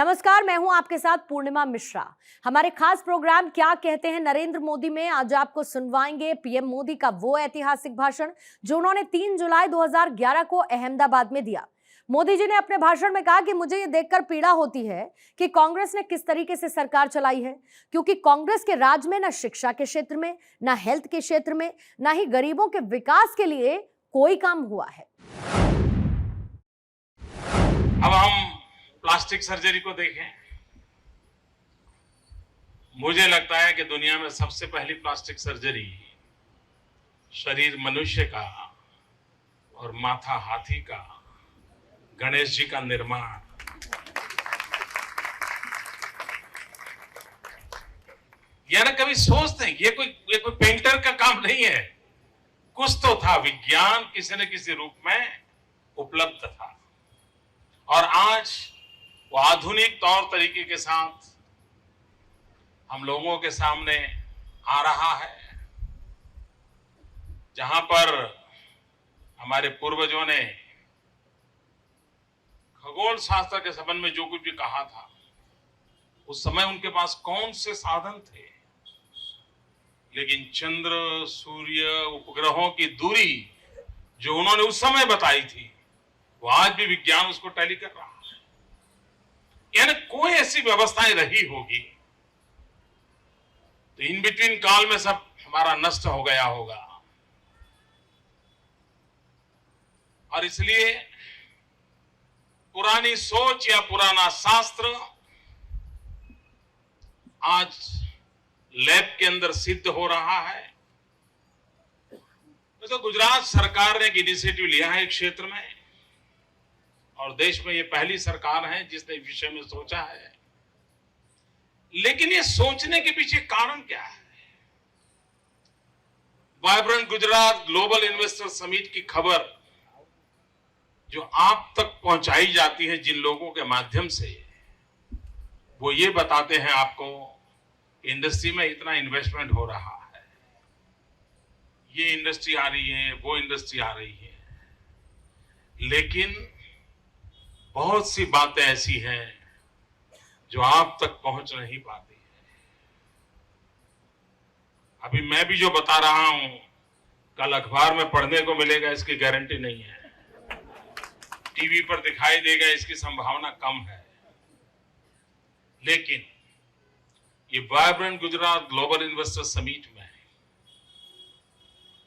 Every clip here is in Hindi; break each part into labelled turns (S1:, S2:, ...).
S1: नमस्कार, मैं हूं आपके साथ पूर्णिमा मिश्रा। हमारे खास प्रोग्राम क्या कहते हैं नरेंद्र मोदी में आज आपको सुनवाएंगे पीएम मोदी का वो ऐतिहासिक भाषण जो उन्होंने 3 जुलाई 2011 को अहमदाबाद में दिया। मोदी जी ने अपने भाषण में कहा कि मुझे ये देखकर पीड़ा होती है कि कांग्रेस ने किस तरीके से सरकार चलाई है, क्योंकि कांग्रेस के राज में न शिक्षा के क्षेत्र में, न हेल्थ के क्षेत्र में, न ही गरीबों के विकास के लिए कोई काम हुआ है।
S2: अब हम प्लास्टिक सर्जरी को देखें। मुझे लगता है कि दुनिया में सबसे पहली प्लास्टिक सर्जरी शरीर मनुष्य का और माथा हाथी का, गणेश जी का निर्माण। यानी कभी सोचते हैं ये कोई पेंटर का काम नहीं है, कुछ तो था, विज्ञान किसी न किसी रूप में उपलब्ध था और आज वो आधुनिक तौर तरीके के साथ हम लोगों के सामने आ रहा है, जहां पर हमारे पूर्वजों ने खगोल शास्त्र के संबंध में जो कुछ भी कहा था, उस समय उनके पास कौन से साधन थे, लेकिन चंद्र, सूर्य, उपग्रहों की दूरी जो उन्होंने उस समय बताई थी, वो आज भी विज्ञान उसको टैली कर रहा है। यानी कोई ऐसी व्यवस्थाएं रही होगी तो इन बिटवीन काल में सब हमारा नष्ट हो गया होगा। और इसलिए पुरानी सोच या पुराना शास्त्र आज लैब के अंदर सिद्ध हो रहा है। तो गुजरात सरकार ने एक इनिशिएटिव लिया है एक क्षेत्र में, और देश में ये पहली सरकार है जिसने इस विषय में सोचा है। लेकिन ये सोचने के पीछे कारण क्या है? Vibrant Gujarat global investor summit की खबर जो आप तक पहुंचाई जाती है जिन लोगों के माध्यम से, वो ये बताते हैं आपको इंडस्ट्री में इतना इन्वेस्टमेंट हो रहा है, ये इंडस्ट्री आ रही है, वो इंडस्ट्री आ रही है, लेकिन बहुत सी बातें ऐसी हैं जो आप तक पहुंच नहीं पाती है। अभी मैं भी जो बता रहा हूं कल अखबार में पढ़ने को मिलेगा इसकी गारंटी नहीं है, टीवी पर दिखाई देगा इसकी संभावना कम है। लेकिन ये vibrant Gujarat global investor summit में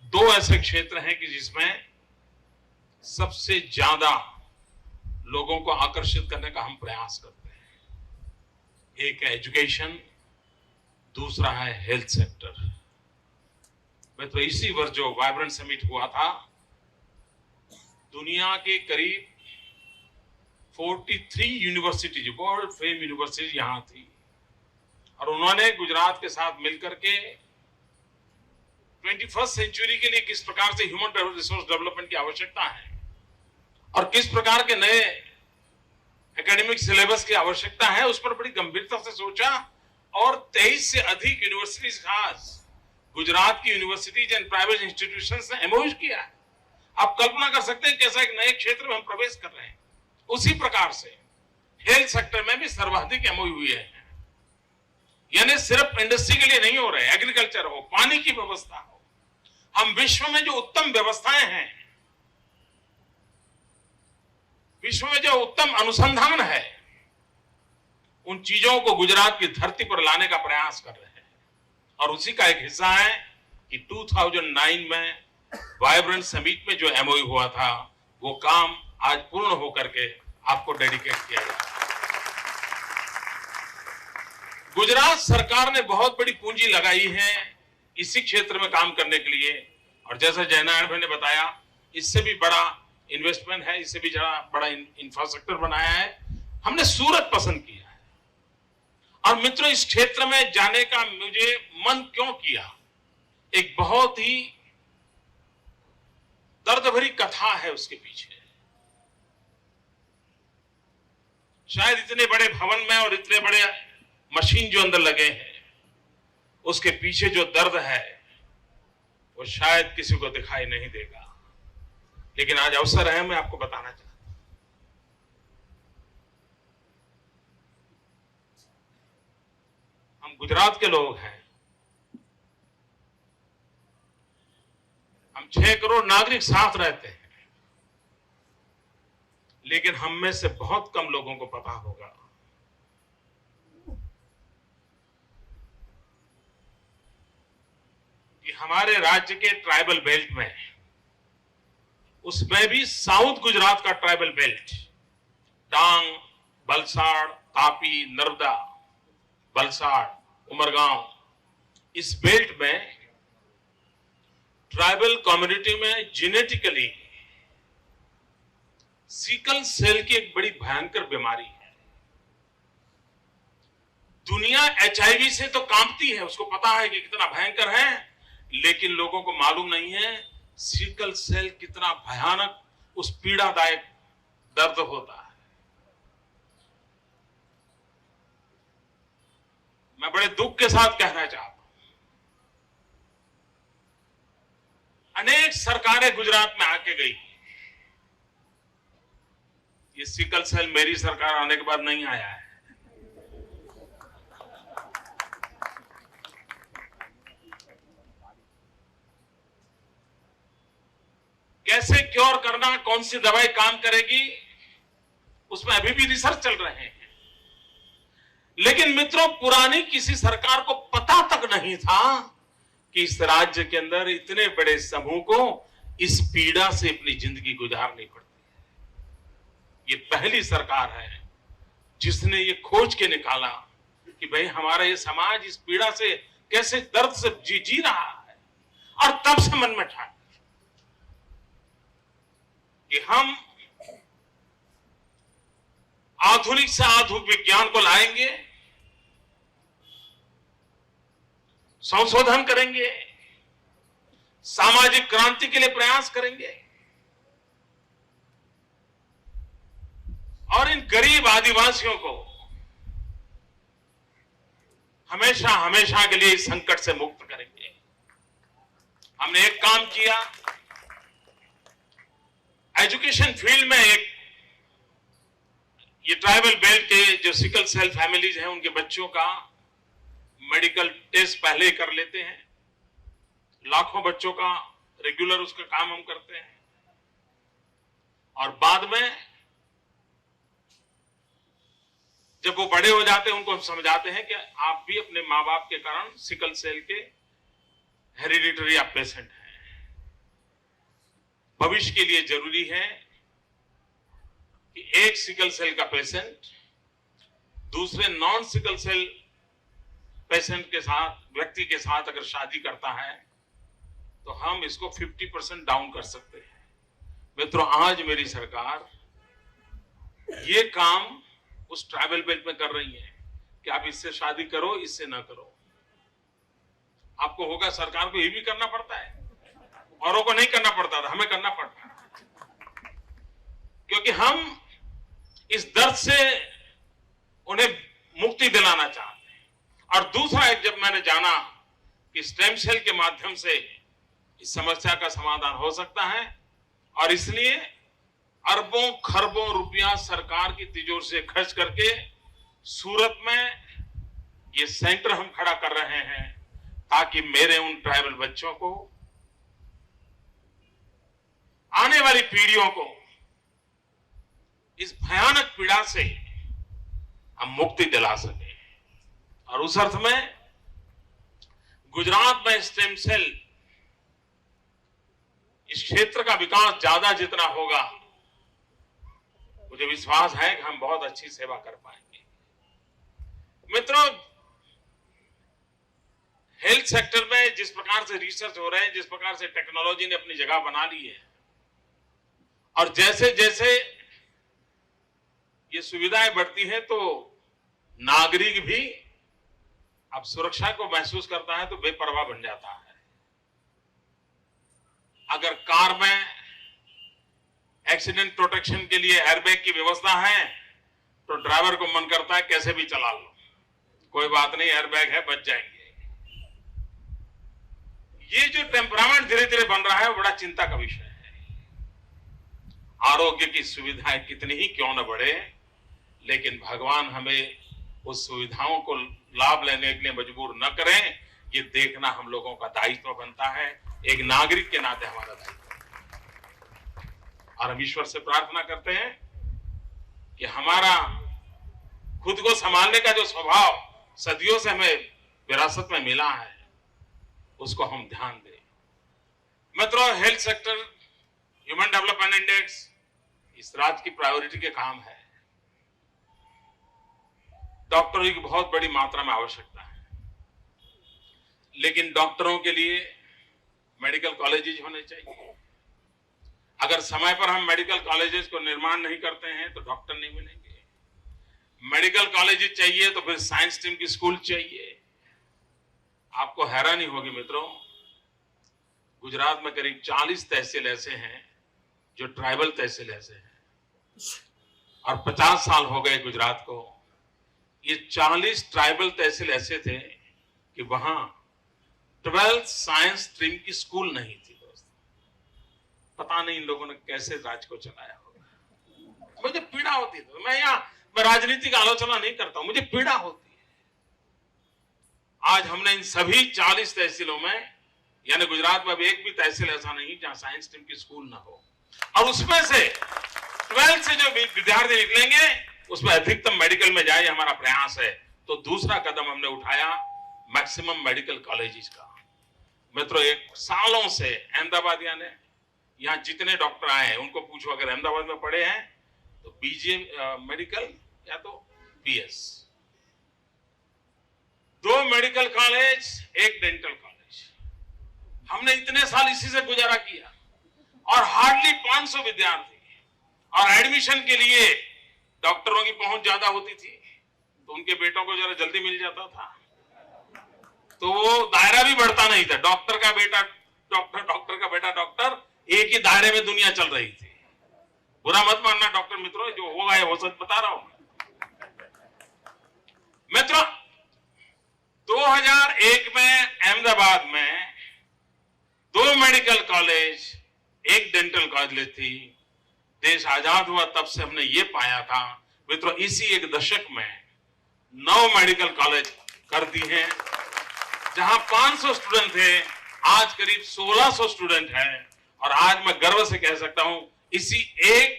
S2: दो ऐसे क्षेत्र हैं कि जिसमें सबसे ज्यादा लोगों को आकर्षित करने का हम प्रयास करते हैं। एक है एजुकेशन, दूसरा है हेल्थ सेक्टर। मैं तो इसी वर्ष जो वाइब्रेंट समिट हुआ था, दुनिया के करीब 43 यूनिवर्सिटीज, वर्ल्ड फेम यूनिवर्सिटीज यहां थी, और उन्होंने गुजरात के साथ मिलकर के 21st सेंचुरी के लिए किस प्रकार से ह्यूमन रिसोर्स डेवलपमेंट की आवश्यकता है और किस प्रकार के नए एकेडमिक सिलेबस की आवश्यकता है, उस पर बड़ी गंभीरता से सोचा। और 23 से अधिक यूनिवर्सिटीज, खास गुजरात की यूनिवर्सिटीज एंड प्राइवेट इंस्टीट्यूशंस ने एमओयू किया है। आप कल्पना कर सकते हैं कैसा एक नए क्षेत्र में हम प्रवेश कर रहे हैं। उसी प्रकार से हेल्थ सेक्टर में भी सर्वाधिक एमओयू हुए हैं। यानी सिर्फ इंडस्ट्री के लिए नहीं हो रहे, एग्रीकल्चर हो, पानी की व्यवस्था हो, हम विश्व में जो उत्तम व्यवस्थाएं हैं, विश्व में जो उत्तम अनुसंधान है, उन चीजों को गुजरात की धरती पर लाने का प्रयास कर रहे हैं। और उसी का एक हिस्सा है कि 2009 में वाइब्रेंट समिट में जो एमओयू हुआ था, वो काम आज पूर्ण होकर के आपको डेडिकेट किया गया। गुजरात सरकार ने बहुत बड़ी पूंजी लगाई है इसी क्षेत्र में काम करने के लिए, और जैसा जयनारायण भाई ने बताया, इससे भी बड़ा इन्वेस्टमेंट है, इससे भी बड़ा इंफ्रास्ट्रक्चर बनाया है। हमने सूरत पसंद किया है। और मित्रों, इस क्षेत्र में जाने का मुझे मन क्यों किया, एक बहुत ही दर्द भरी कथा है उसके पीछे। शायद इतने बड़े भवन में और इतने बड़े मशीन जो अंदर लगे हैं, उसके पीछे जो दर्द है वो शायद किसी को दिखाई नहीं देगा, लेकिन आज अवसर है, मैं आपको बताना चाहता हूं। हम गुजरात के लोग हैं, हम 6 करोड़ नागरिक साथ रहते हैं, लेकिन हम में से बहुत कम लोगों को पता होगा कि हमारे राज्य के ट्राइबल बेल्ट में, उसमें भी साउथ गुजरात का ट्राइबल बेल्ट, डांग, वलसाड़, तापी, नर्मदा, वलसाड़, उमरगांव, इस बेल्ट में ट्राइबल कम्युनिटी में जेनेटिकली सिकल सेल की एक बड़ी भयंकर बीमारी है। दुनिया एचआईवी से तो कांपती है, उसको पता है कि कितना भयंकर है, लेकिन लोगों को मालूम नहीं है सिकल सेल कितना भयानक, उस पीड़ादायक दर्द होता है। मैं बड़े दुख के साथ कहना चाहता हूं, अनेक सरकारें गुजरात में आके गई, ये सिकल सेल मेरी सरकार आने के बाद नहीं आया है। कैसे क्योर करना, कौन सी दवाई काम करेगी, उसमें अभी भी रिसर्च चल रहे हैं। लेकिन मित्रों, पुरानी किसी सरकार को पता तक नहीं था कि इस राज्य के अंदर इतने बड़े समूह को इस पीड़ा से अपनी जिंदगी गुजारनी पड़ती है। ये पहली सरकार है जिसने ये खोज के निकाला कि भाई हमारा ये समाज इस पीड़ा से कैसे दर्द से जी रहा है, और तब से मन में ठान कि हम आधुनिक से आधुनिक विज्ञान को लाएंगे, संशोधन करेंगे, सामाजिक क्रांति के लिए प्रयास करेंगे, और इन गरीब आदिवासियों को हमेशा हमेशा के लिए इस संकट से मुक्त करेंगे। हमने एक काम किया, एजुकेशन फील्ड में एक, ये ट्राइबल बेल्ट के जो सिकल सेल फैमिलीज हैं उनके बच्चों का मेडिकल टेस्ट पहले ही कर लेते हैं। लाखों बच्चों का रेगुलर उसका काम हम करते हैं, और बाद में जब वो बड़े हो जाते हैं उनको हम समझाते हैं कि आप भी अपने माँ बाप के कारण सिकल सेल के हेरिडिटरी आप पेशेंट हैं। भविष्य के लिए जरूरी है कि एक सिकल सेल का पेशेंट दूसरे नॉन सिकल सेल पेशेंट के साथ, व्यक्ति के साथ अगर शादी करता है तो हम इसको 50% डाउन कर सकते हैं। मित्रों, आज मेरी सरकार ये काम उस ट्राइबल बेल्ट में कर रही है कि आप इससे शादी करो, इससे ना करो। आपको होगा सरकार को ये भी करना पड़ता है, औरों को नहीं करना पड़ता था, हमें करना पड़ता है, क्योंकि हम इस दर्द से उन्हें मुक्ति दिलाना चाहते हैं। और दूसरा, एक जब मैंने जाना कि स्टेम सेल के माध्यम से इस समस्या का समाधान हो सकता है, और इसलिए अरबों खरबों रुपया सरकार की तिजोरी से खर्च करके सूरत में ये सेंटर हम खड़ा कर रहे हैं, ताकि मेरे उन ट्राइबल बच्चों को, आने वाली पीढ़ियों को इस भयानक पीड़ा से हम मुक्ति दिला सके। और उस अर्थ में गुजरात में स्टेम सेल इस क्षेत्र का विकास ज्यादा जितना होगा, मुझे विश्वास है कि हम बहुत अच्छी सेवा कर पाएंगे। मित्रों, हेल्थ सेक्टर में जिस प्रकार से रिसर्च हो रहे हैं, जिस प्रकार से टेक्नोलॉजी ने अपनी जगह बना ली है, और जैसे जैसे ये सुविधाएं बढ़ती हैं, तो नागरिक भी अब सुरक्षा को महसूस करता है तो बेपरवाह बन जाता है। अगर कार में एक्सीडेंट प्रोटेक्शन के लिए एयरबैग की व्यवस्था है तो ड्राइवर को मन करता है कैसे भी चला लो, कोई बात नहीं, एयरबैग है, बच जाएंगे। ये जो टेम्परामेंट धीरे धीरे बन रहा है वो बड़ा चिंता का विषय है। आरोग्य की सुविधाएं कितनी ही क्यों न बढ़े, लेकिन भगवान हमें उस सुविधाओं को लाभ लेने के लिए मजबूर न करें, ये देखना हम लोगों का दायित्व बनता है, एक नागरिक के नाते हमारा दायित्व है। और हम ईश्वर से प्रार्थना करते हैं कि हमारा खुद को संभालने का जो स्वभाव सदियों से हमें विरासत में मिला है, उसको हम ध्यान दें। मित्रों, health sector, human development index इस राज्य की प्रायोरिटी के काम है। डॉक्टरों की बहुत बड़ी मात्रा में आवश्यकता है, लेकिन डॉक्टरों के लिए मेडिकल कॉलेजेस होने चाहिए। अगर समय पर हम मेडिकल कॉलेजेस को निर्माण नहीं करते हैं तो डॉक्टर नहीं मिलेंगे। मेडिकल कॉलेजेस चाहिए तो फिर साइंस स्ट्रीम की स्कूल चाहिए। आपको हैरानी होगी मित्रों, गुजरात में करीब 40 तहसील ऐसे हैं जो ट्राइबल तहसील ऐसे हैं, और 50 साल हो गए गुजरात को। ये 40 ट्राइबल तहसील ऐसे थे कि वहां 12th साइंस स्ट्रीम की स्कूल नहीं थी। दोस्त, पता नहीं इन लोगों ने कैसे राज्य को चलाया होगा। मुझे पीड़ा होती है। मैं राजनीतिक आलोचना नहीं करता हूं, मुझे पीड़ा होती है। आज हमने इन सभी 40 तहसीलों में, यानी गुजरात में अब एक भी तहसील ऐसा नहीं जहां साइंस स्ट्रीम की स्कूल ना हो, और उसमें से 12th से जो विद्यार्थी निकलेंगे उसमें अधिकतम मेडिकल में जाए, हमारा प्रयास है। तो दूसरा कदम हमने उठाया मैक्सिमम मेडिकल कॉलेजेस का। मित्रों, एक सालों से अहमदाबादिया ने, यहां जितने डॉक्टर आए हैं उनको पूछो, अगर अहमदाबाद में पढ़े हैं तो बीजे मेडिकल या तो BS, 2 medical college, 1 dental college. हमने इतने साल इसी से गुजारा किया, और हार्डली 500 विद्यार्थी, और एडमिशन के लिए डॉक्टरों की पहुंच ज्यादा होती थी तो उनके बेटों को जरा जल्दी मिल जाता था, तो वो दायरा भी बढ़ता नहीं था। डॉक्टर का बेटा डॉक्टर, डॉक्टर का बेटा डॉक्टर, एक ही दायरे में दुनिया चल रही थी। बुरा मत मानना डॉक्टर मित्रों, जो होगा वो सच बता रहा हूं। मित्रों, 2001 में अहमदाबाद में 2 मेडिकल कॉलेज, 1 डेंटल कॉलेज थी। देश आजाद हुआ तब से हमने ये पाया था मित्रों, इसी एक दशक में 9 मेडिकल कॉलेज कर दी हैं। जहां 500 स्टूडेंट थे, आज करीब 1600 स्टूडेंट हैं। और आज मैं गर्व से कह सकता हूं, इसी एक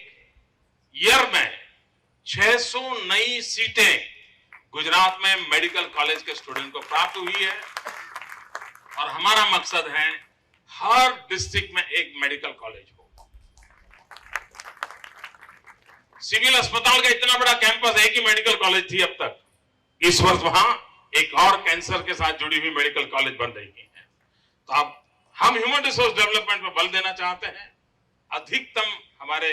S2: ईयर में 600 नई सीटें गुजरात में मेडिकल कॉलेज के स्टूडेंट को प्राप्त हुई है। और हमारा मकसद है हर डिस्ट्रिक्ट में एक मेडिकल कॉलेज हो। सिविल अस्पताल का इतना बड़ा कैंपस, एक ही मेडिकल कॉलेज थी अब तक। इस वर्ष वहां एक और कैंसर के साथ जुड़ी हुई मेडिकल कॉलेज बन रही है। तो अब हम ह्यूमन रिसोर्स डेवलपमेंट पर बल देना चाहते हैं। अधिकतम हमारे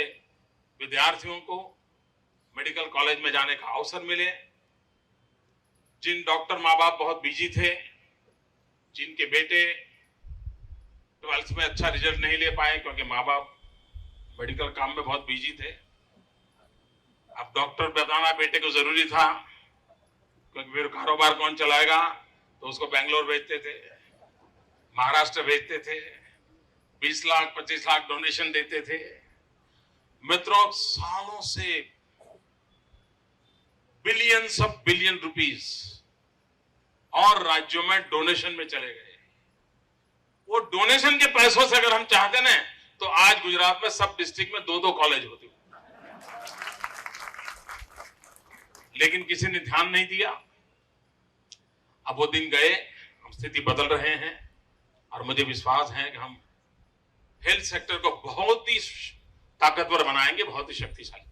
S2: विद्यार्थियों को मेडिकल कॉलेज में जाने का अवसर मिले। जिन डॉक्टर माँ बाप बहुत बिजी थे, जिनके बेटे 12th में अच्छा रिजल्ट नहीं ले पाए क्योंकि माँ बाप मेडिकल काम में बहुत बिजी थे, अब डॉक्टर बताना बेटे को जरूरी था, क्योंकि फिर कारोबार कौन चलाएगा, तो उसको बेंगलोर भेजते थे, महाराष्ट्र भेजते थे, 20 लाख 25 लाख डोनेशन देते थे। मित्रों, सालों से बिलियंस ऑफ बिलियन रुपीस और राज्यों में डोनेशन में चले गए। वो डोनेशन के पैसों से अगर हम चाहते ना, तो आज गुजरात में सब डिस्ट्रिक्ट में 2-2 कॉलेज होते, लेकिन किसी ने ध्यान नहीं दिया। अब वो दिन गए, हम स्थिति बदल रहे हैं, और मुझे विश्वास है कि हम हेल्थ सेक्टर को बहुत ही ताकतवर बनाएंगे, बहुत ही शक्तिशाली।